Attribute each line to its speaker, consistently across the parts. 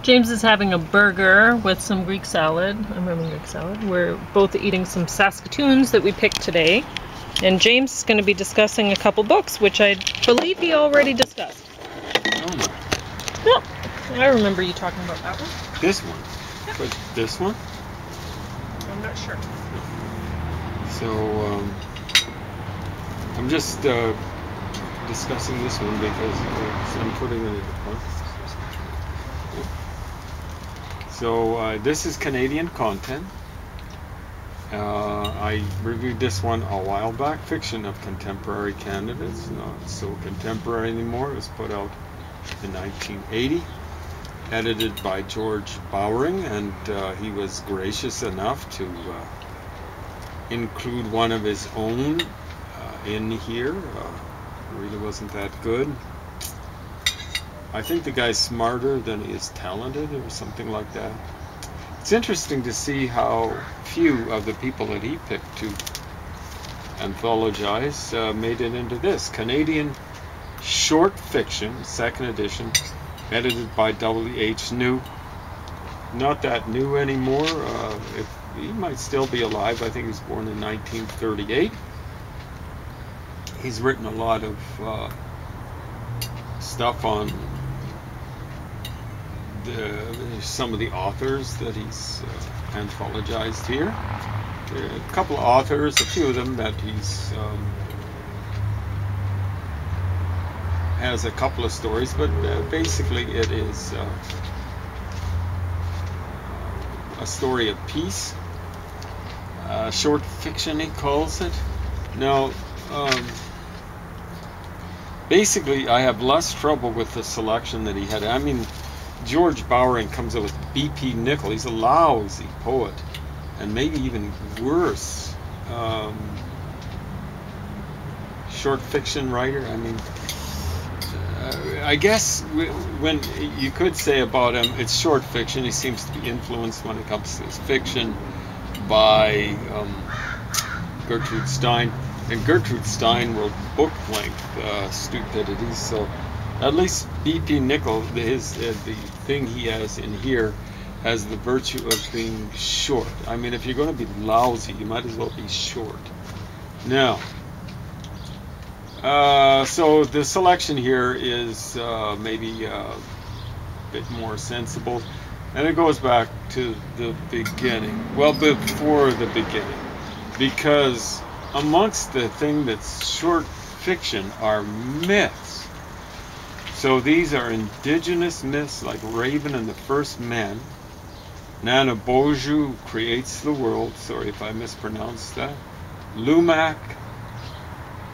Speaker 1: James is having a burger with some Greek salad. I'm having Greek salad. We're both eating some Saskatoons that we picked today. And James is going to be discussing a couple books, which I believe he already discussed.
Speaker 2: Oh.
Speaker 1: No, I remember you talking about that one.
Speaker 2: This one?
Speaker 1: Yeah.
Speaker 2: But this one?
Speaker 1: I'm not sure.
Speaker 2: So, I'm just discussing this one because I'm putting it in the front. So, this is Canadian content. I reviewed this one a while back, Fiction of Contemporary Candidates. Not so contemporary anymore. It was put out in 1980, edited by George Bowring, and he was gracious enough to include one of his own in here. Really wasn't that good. I think the guy's smarter than he is talented, or something like that. It's interesting to see how few of the people that he picked to anthologize made it into this. Canadian Short Fiction, second edition, edited by W.H. New. Not that new anymore. He might still be alive. I think he was born in 1938. He's written a lot of stuff on some of the authors that he's anthologized here. There are a couple of authors, a few of them that he's has a couple of stories, but basically it is a story of peace. Short fiction, he calls it. Now, basically, I have less trouble with the selection that he had. I mean, George Bowring comes up with B.P. Nichol. He's a lousy poet, and maybe even worse, short fiction writer. I mean, I guess when you could say about him, it's short fiction. He seems to be influenced when it comes to his fiction by Gertrude Stein, and Gertrude Stein wrote book-length stupidities. So at least B.P. Nichol, the thing he has in here, has the virtue of being short. I mean, if you're going to be lousy, you might as well be short. Now, so the selection here is maybe a bit more sensible, and it goes back to the beginning. Well, before the beginning, because amongst the thing that's short fiction are myths. So these are indigenous myths like Raven and the First Man. Nana Boju creates the world. Sorry if I mispronounced that. Lumac,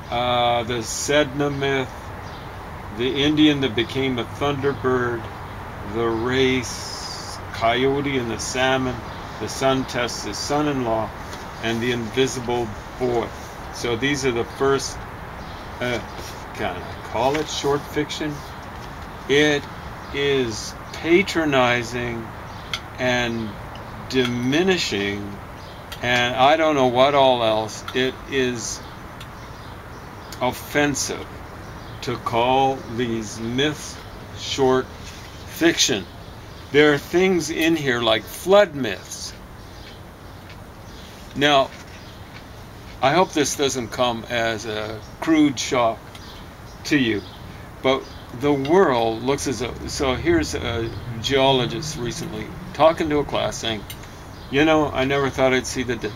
Speaker 2: the Sedna myth, the Indian that became a thunderbird, the race, Coyote and the Salmon, the sun tests his son-in-law, and the Invisible Boy. So these are the first, can I call it short fiction? It is patronizing and diminishing, and I don't know what all else. It is offensive to call these myths short fiction. There are things in here like flood myths. Now, I hope this doesn't come as a crude shock to you, but the world looks as though, so here's a geologist recently talking to a class saying, you know, I never thought I'd see the day,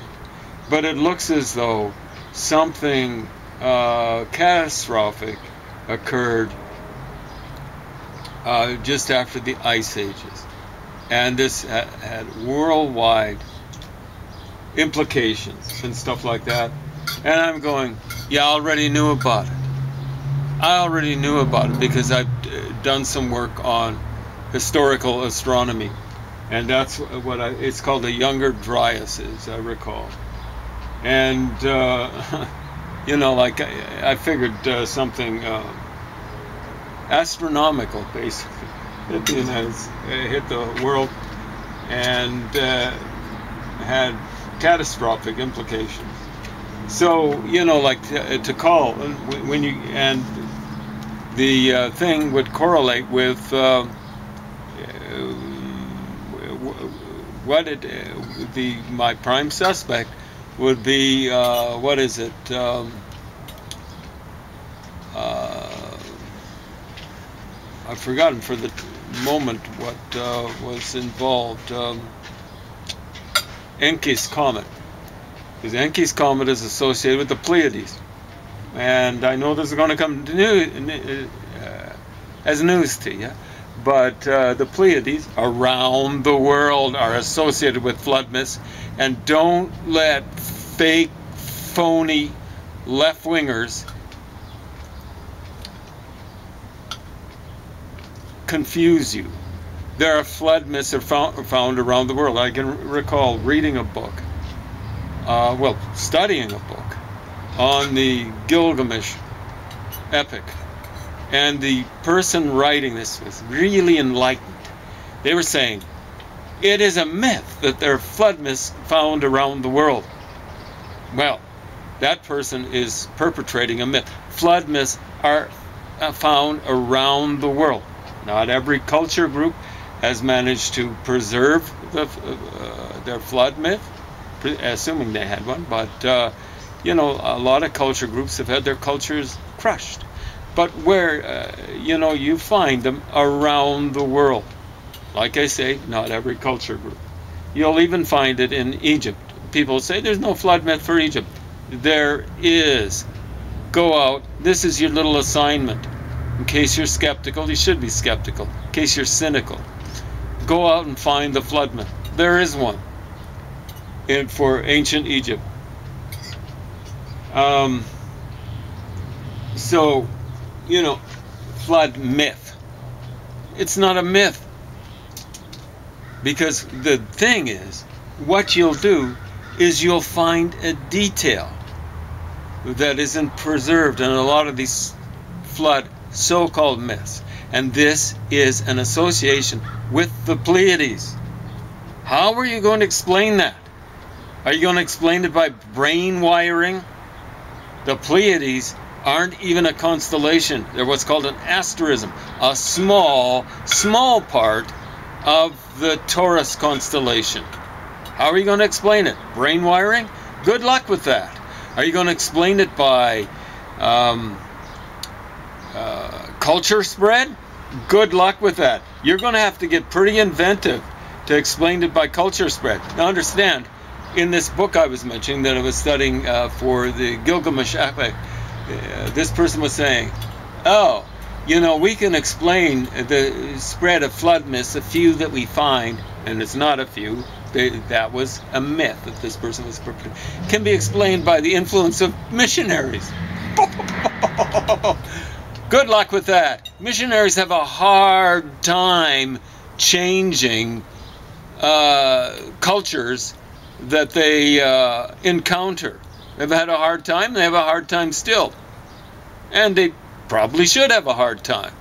Speaker 2: but it looks as though something catastrophic occurred just after the ice ages, and this had worldwide implications and stuff like that. And I'm going, yeah, I already knew about it. I already knew about it because I've done some work on historical astronomy, and that's what it's called the Younger Dryas, as I recall. And you know, like I figured something astronomical basically hit the world and had catastrophic implications. So, you know, like to call when you, and the thing would correlate with my prime suspect would be what is it? I've forgotten for the moment what was involved. Encke's comet, because Encke's comet is associated with the Pleiades, and I know this is going to come as news to you, but the Pleiades around the world are associated with flood myths, and don't let fake, phony left-wingers confuse you. There are flood myths that are found around the world. I can recall reading a book, studying a book on the Gilgamesh epic, and the person writing this was really enlightened. They were saying, it is a myth that there are flood myths found around the world. Well, that person is perpetrating a myth. Flood myths are found around the world. Not every culture group has managed to preserve their flood myth, assuming they had one, but you know, a lot of culture groups have had their cultures crushed. But where you find them around the world. Like I say, not every culture group. You'll even find it in Egypt. People say there's no flood myth for Egypt. There is. Go out. This is your little assignment. In case you're skeptical, you should be skeptical. In case you're cynical, go out and find the flood myth. There is one for ancient Egypt. So, you know, flood myth. It's not a myth. Because the thing is, what you'll do is you'll find a detail that isn't preserved in a lot of these flood so-called myths. And this is an association with the Pleiades. How are you going to explain that? Are you going to explain it by brain wiring? The Pleiades aren't even a constellation. They're what's called an asterism, a small part of the Taurus constellation. How are you going to explain it? Brain wiring? Good luck with that. Are you going to explain it by culture spread? Good luck with that. You're going to have to get pretty inventive to explain it by culture spread. Now understand, in this book I was mentioning that I was studying for the Gilgamesh epic, this person was saying, oh, you know, we can explain the spread of flood myths, a few that we find, and it's not a few, that was a myth that this person was perpetrating, can be explained by the influence of missionaries. Good luck with that. Missionaries have a hard time changing cultures that they encounter. They've had a hard time, they have a hard time still. And they probably should have a hard time.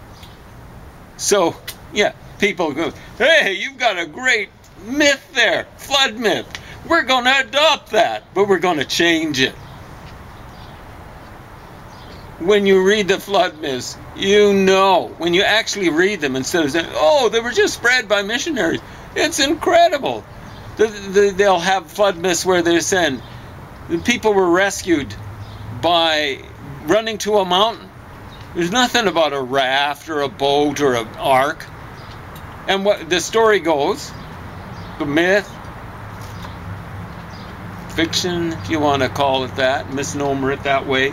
Speaker 2: So, yeah, people go, hey, you've got a great myth there, flood myth. We're going to adopt that, but we're going to change it. When you read the flood myths, you know, when you actually read them, instead of saying, oh, they were just spread by missionaries, it's incredible. They'll have flood myths where they're saying people were rescued by running to a mountain. There's nothing about a raft or a boat or an ark. And what the story goes, the myth, fiction, if you want to call it that, misnomer it that way,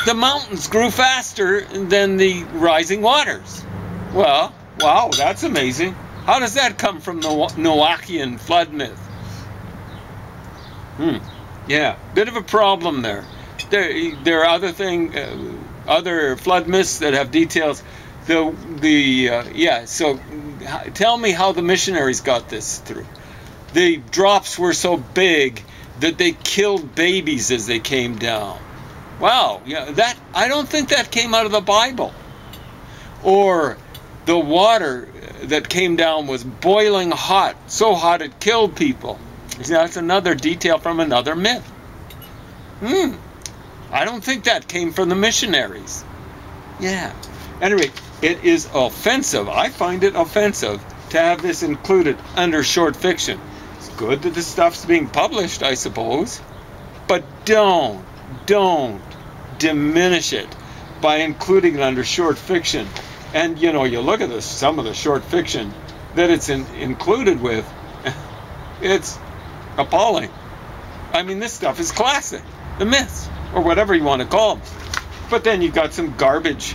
Speaker 2: the mountains grew faster than the rising waters. Well, wow, that's amazing. How does that come from the Noachian flood myth? Yeah, bit of a problem there. There are other flood myths that have details. So tell me how the missionaries got this through. The drops were so big that they killed babies as they came down. Wow, yeah, that I don't think that came out of the Bible. Or the water that came down was boiling hot, so hot it killed people. That's another detail from another myth. I don't think that came from the missionaries. Yeah. Anyway, it is offensive. I find it offensive to have this included under short fiction. It's good that the stuff's being published, I suppose, but don't diminish it by including it under short fiction. And you know, you look at some of the short fiction that it's included with, it's appalling. I mean, this stuff is classic, the myths, or whatever you want to call them. But then you've got some garbage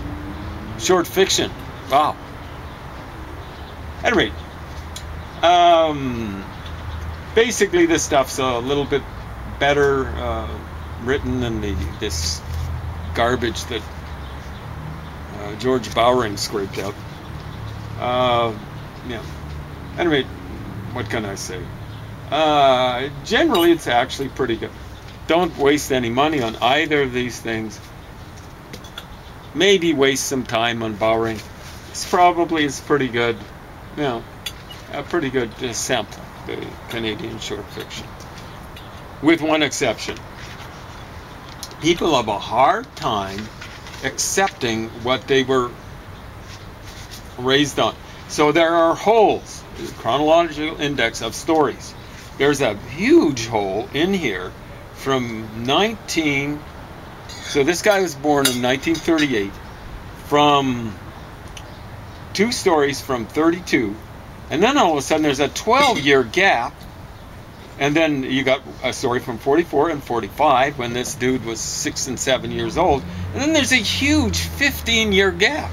Speaker 2: short fiction. Wow. At any rate, basically this stuff's a little bit better written than this garbage that George Bowring scraped out. Yeah. Anyway, what can I say? Generally, it's actually pretty good. Don't waste any money on either of these things. Maybe waste some time on Bowring. It's pretty good. You know, a pretty good sample, the Canadian short fiction. With one exception. People have a hard time accepting what they were raised on. So there are holes, the chronological index of stories. There's a huge hole in here from so this guy was born in 1938, from 2 stories from 32, and then all of a sudden there's a 12-year gap, and then you got a story from 44 and 45 when this dude was 6 and 7 years old, and then there's a huge 15-year gap.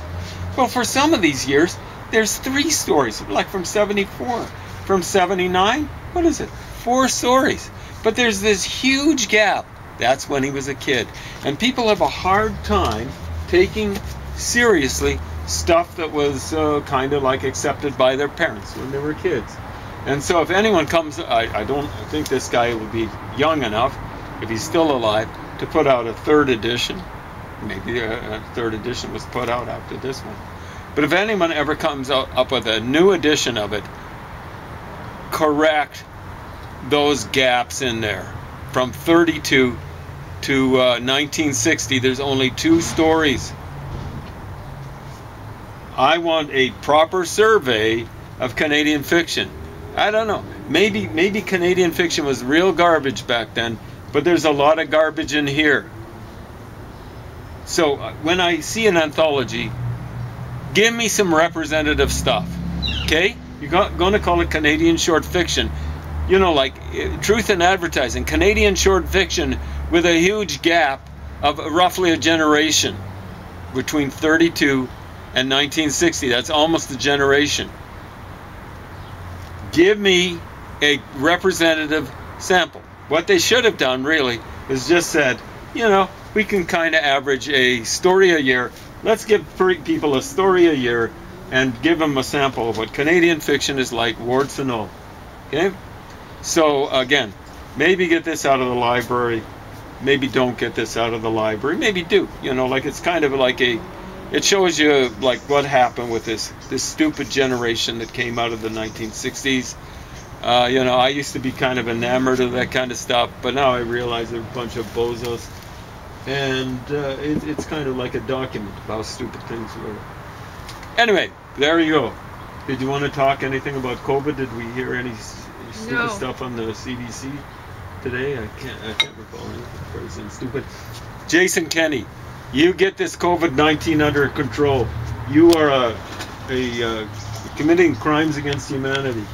Speaker 2: Well, for some of these years there's 3 stories, like from 74. From 79, what is it? 4 stories. But there's this huge gap. That's when he was a kid. And people have a hard time taking seriously stuff that was kind of like accepted by their parents when they were kids. And so if anyone comes, I think this guy will be young enough, if he's still alive, to put out a 3rd edition. Maybe a 3rd edition was put out after this one. But if anyone ever comes up with a new edition of it, correct those gaps in there. From 32 to 1960, there's only 2 stories. I want a proper survey of Canadian fiction. I don't know. Maybe Canadian fiction was real garbage back then, but there's a lot of garbage in here. So when I see an anthology, give me some representative stuff, okay? You're going to call it Canadian short fiction. You know, like Truth in Advertising, Canadian short fiction with a huge gap of roughly a generation between 32 and 1960. That's almost a generation. Give me a representative sample. What they should have done, really, is just said, you know, we can kind of average a story a year. Let's give people a story a year and give them a sample of what Canadian fiction is like, warts and all. Okay? So, again, maybe get this out of the library. Maybe don't get this out of the library. Maybe do. You know, like it's kind of like it shows you like what happened with this stupid generation that came out of the 1960s. You know, I used to be kind of enamored of that kind of stuff, but now I realize they're a bunch of bozos. And it's kind of like a document of how stupid things were. Anyway, there you go. Did you want to talk anything about COVID? Did we hear any stupid stuff on the CDC today? I can't recall anything crazy and stupid. Jason Kenney, you get this COVID-19 under control. You are committing crimes against humanity.